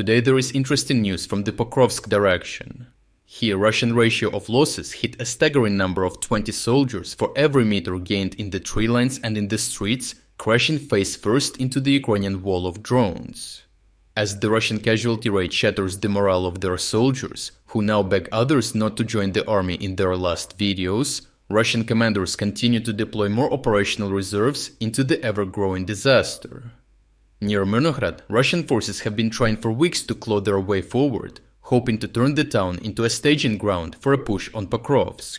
Today there is interesting news from the Pokrovsk direction. Here Russian ratio of losses hit a staggering number of 20 soldiers for every meter gained in the tree lines and in the streets, crashing face first into the Ukrainian wall of drones. As the Russian casualty rate shatters the morale of their soldiers, who now beg others not to join the army in their last videos, Russian commanders continue to deploy more operational reserves into the ever-growing disaster. Near Myrnohrad, Russian forces have been trying for weeks to claw their way forward, hoping to turn the town into a staging ground for a push on Pokrovsk.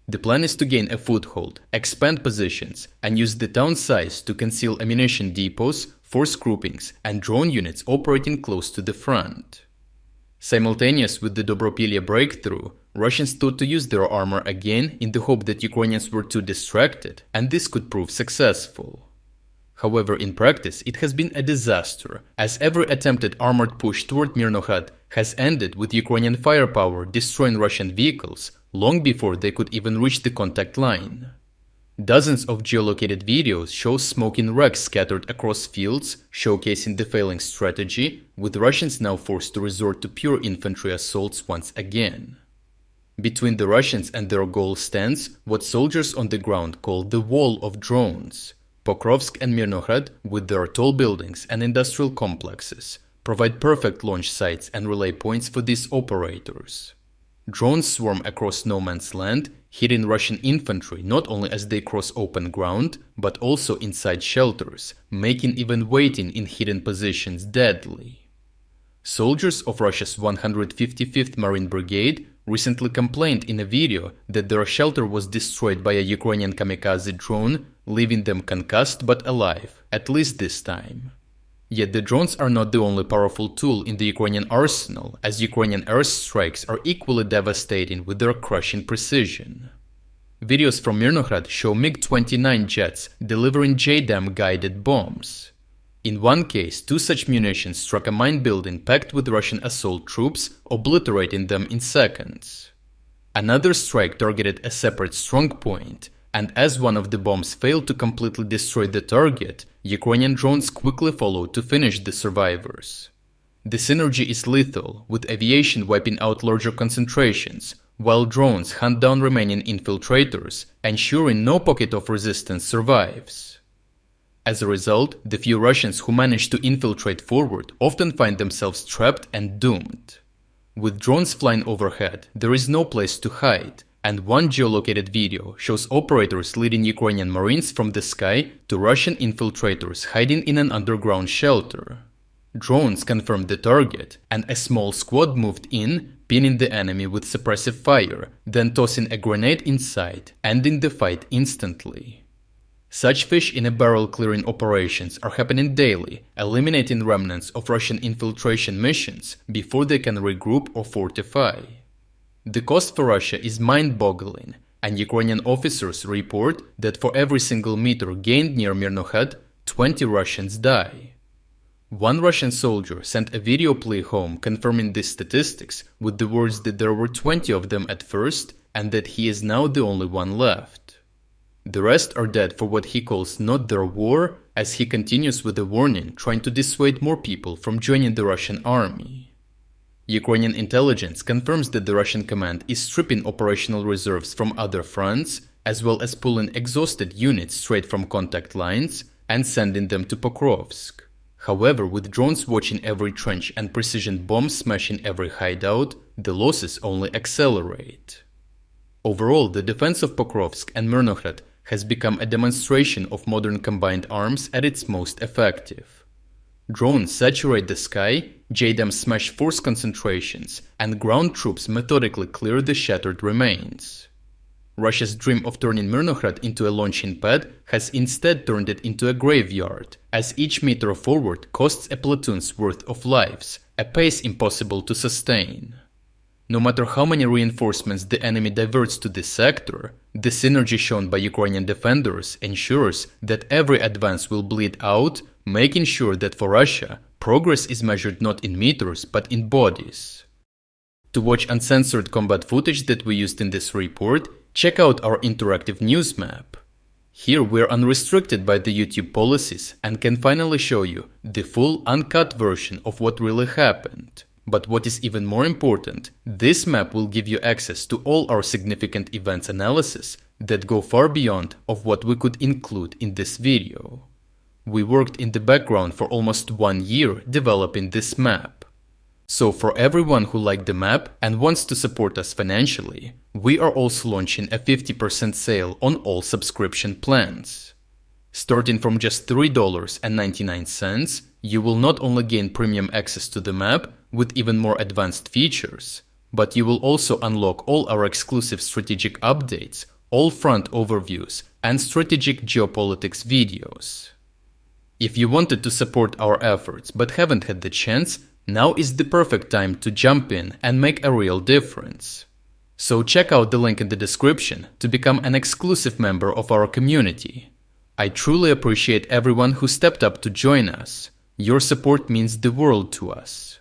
The plan is to gain a foothold, expand positions, and use the town size to conceal ammunition depots, force groupings, and drone units operating close to the front. Simultaneous with the Dobropillia breakthrough, Russians thought to use their armor again in the hope that Ukrainians were too distracted, and this could prove successful. However, in practice, it has been a disaster, as every attempted armored push toward Myrnohrad has ended with Ukrainian firepower destroying Russian vehicles long before they could even reach the contact line. Dozens of geolocated videos show smoking wrecks scattered across fields, showcasing the failing strategy, with Russians now forced to resort to pure infantry assaults once again. Between the Russians and their goal stands what soldiers on the ground call the wall of drones. Pokrovsk and Myrnohrad, with their tall buildings and industrial complexes, provide perfect launch sites and relay points for these operators. Drones swarm across no man's land, hitting Russian infantry not only as they cross open ground, but also inside shelters, making even waiting in hidden positions deadly. Soldiers of Russia's 155th Marine Brigade recently complained in a video that their shelter was destroyed by a Ukrainian kamikaze drone, leaving them concussed but alive, at least this time. Yet the drones are not the only powerful tool in the Ukrainian arsenal, as Ukrainian airstrikes are equally devastating with their crushing precision. Videos from Myrnohrad show MiG-29 jets delivering JDAM-guided bombs. In one case, two such munitions struck a mine building packed with Russian assault troops, obliterating them in seconds. Another strike targeted a separate strongpoint, and as one of the bombs failed to completely destroy the target, Ukrainian drones quickly followed to finish the survivors. The synergy is lethal, with aviation wiping out larger concentrations, while drones hunt down remaining infiltrators, ensuring no pocket of resistance survives. As a result, the few Russians who manage to infiltrate forward often find themselves trapped and doomed. With drones flying overhead, there is no place to hide, and one geolocated video shows operators leading Ukrainian Marines from the sky to Russian infiltrators hiding in an underground shelter. Drones confirmed the target, and a small squad moved in, pinning the enemy with suppressive fire, then tossing a grenade inside, ending the fight instantly. Such fish-in-a-barrel clearing operations are happening daily, eliminating remnants of Russian infiltration missions before they can regroup or fortify. The cost for Russia is mind-boggling, and Ukrainian officers report that for every single meter gained near Myrnohrad, 20 Russians die. One Russian soldier sent a video plea home confirming these statistics with the words that there were 20 of them at first and that he is now the only one left. The rest are dead for what he calls not their war, as he continues with a warning trying to dissuade more people from joining the Russian army. Ukrainian intelligence confirms that the Russian command is stripping operational reserves from other fronts, as well as pulling exhausted units straight from contact lines and sending them to Pokrovsk. However, with drones watching every trench and precision bombs smashing every hideout, the losses only accelerate. Overall, the defense of Pokrovsk and Myrnohrad has become a demonstration of modern combined arms at its most effective. Drones saturate the sky, JDAM smash force concentrations, and ground troops methodically clear the shattered remains. Russia's dream of turning Myrnohrad into a launching pad has instead turned it into a graveyard, as each meter forward costs a platoon's worth of lives, a pace impossible to sustain. No matter how many reinforcements the enemy diverts to this sector, the synergy shown by Ukrainian defenders ensures that every advance will bleed out, making sure that for Russia, progress is measured not in meters but in bodies. To watch uncensored combat footage that we used in this report, check out our interactive news map. Here we're unrestricted by the YouTube policies and can finally show you the full uncut version of what really happened. But what is even more important, this map will give you access to all our significant events analysis that go far beyond of what we could include in this video. We worked in the background for almost 1 year developing this map. So for everyone who liked the map and wants to support us financially, we are also launching a 50% sale on all subscription plans. Starting from just $3.99, you will not only gain premium access to the map with even more advanced features, but you will also unlock all our exclusive strategic updates, all front overviews, and strategic geopolitics videos. If you wanted to support our efforts but haven't had the chance, now is the perfect time to jump in and make a real difference. So check out the link in the description to become an exclusive member of our community. I truly appreciate everyone who stepped up to join us. Your support means the world to us.